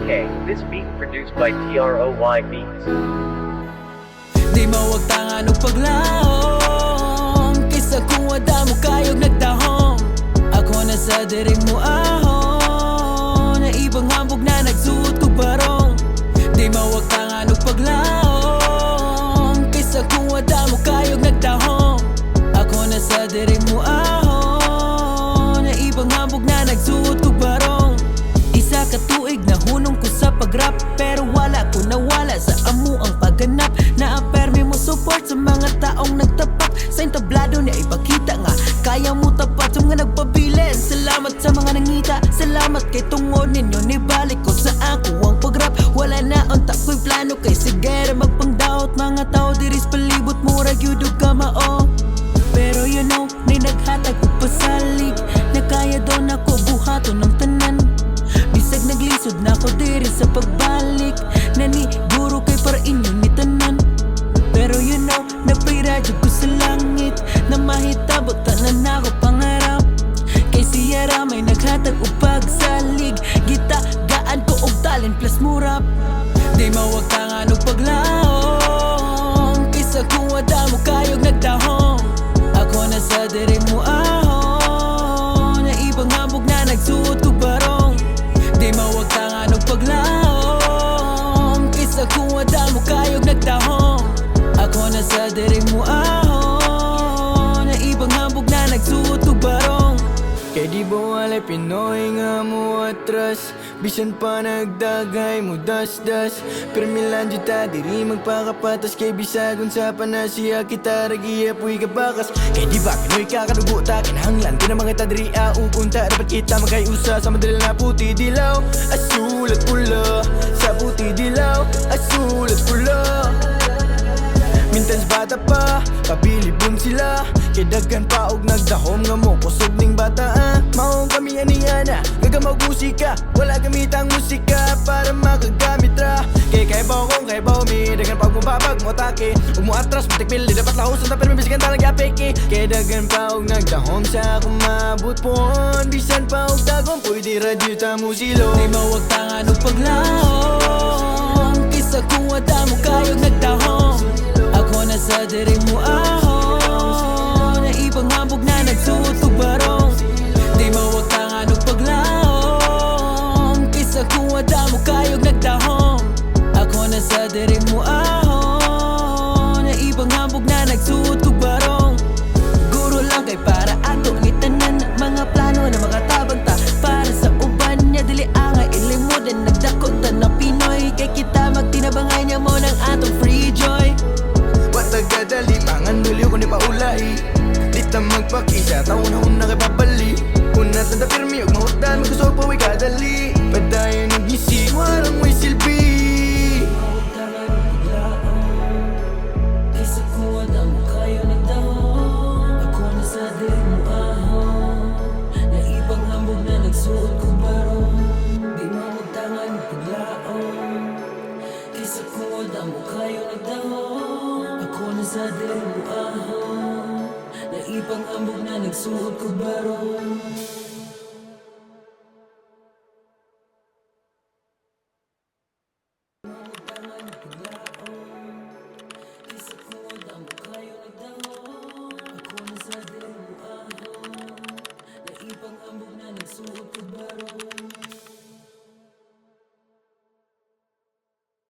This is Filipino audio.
Okay, this beat produced by TROY Beats. Di mawag tangan o paglaom, kaysa kung wada mo kayog nagdahom. Ako na sa diring mo ahon, na ibang hambog na nagsuot ko barong. Di mawag tangan o paglaom, kaysa kung wada mo kayog nagdahom. Ako na sa diring mo ahon, na ibang hambog na nagsuot ko barong. Isa ka tuig na hunong ko sa pag-rap, pero wala ko nawala sa amo ang pagganap. Na-permi mo support sa mga taong nagtapak sa entablado niya ipakita nga kaya mo tapat sa mga nagpabilin. Salamat sa mga nangita, salamat kay tungod ninyo nibalik ko sa ako ang pag-rap. Wala na unta ko'y plano kay sigera magpangdaot. Mga tao diris palibot mo ragyudog ka mao, pero you know, may naghatag ko pasalig na kaya daw na ko buhato ng tanan. Bisag naglisod na ko diri sa pagbalik, naniguro kay para inyo ni tanan. Pero you know, napairadyo ko sa langit na mahitabot tanan ako pangarap. Kay siya ramay naghatag o pagsalig, gitagaan ko og talent plus murap. Di mawag tangan o paglaom, kaysa kung wada mo kayog nagdahom. Ako na sa diri mo ahon, na ibang hambog na nagsuot ko barong. Di mawag tangan o paglaom, kaysa kung wada mo kayog nagdahom. Ako na sa diring mo ahon, na ibang hambog na nagsuot ko barong. Kay di ba walay Pinoy nga mo atras, bisan pa nagdagay mo das-das. Pero milan juta diri magpakapatas, kay bisagon sa panasya kita ragiya puy kabakas. Kay di ba Pinoy ka kadugo ta kinahanglan di na mga tadiri upunta. Dapat kita magkayusa sa madala na puti dilaw, asul at pula. Sa puti dilaw, asul at pula. Mintans bata pa, pabilibong sila, kay daghan pa og nagdahom nga mo kusog ning bata Maong kami aniyana, gagamaw musika, wala gamitang musika para makagamit ra. Kay baw kong kay baw mi, daghan pa og mababag mo atake. Ug mo atras mo tikpil, di dapat lahusan ta pero bisigan talang yapeke. Kay daghan pa og nagdahom sa akong mabut pon, bisan pa og dagom pwede radyo ta mo silo. Di mawag tangan o paglaom, kaysa kung wada mo kayog nagdahom. Ako na sa diring mo ahon, na ibang hambog na nagsuot ko barong. Di mawag tangan o paglaom, kaysa kung wada mo kayog nagdahom. Ako na sa diring mo ahon, na ibang hambog na nagsuot ko barong. Guro lang kay para ato ni tanan, mga plano na makatabang ta para sa uban niya. Dili angay ilimudan nagdakot ta na Pinoy, kay kita magtinabangay niya mo ng atong free joy. Tagadali, pangan nuli ko ni paulai. Di ta magpakisa, taon na una kay babali. Una tanda pirmi, huwag mahutan, magkusog pa way kadali. Padayon ng gisi, walang may silbi. Kaysa kung wala mo kayo nagdahom. Ako na sa diring mo ahon, na ibang hambog na nagsuot ko barong. Di mawag tangan o paglaom, kaysa kung wala mo kayo nagdahom. Ako na sa diring mo ahon, na ibang hambog na nagsuot ko barong.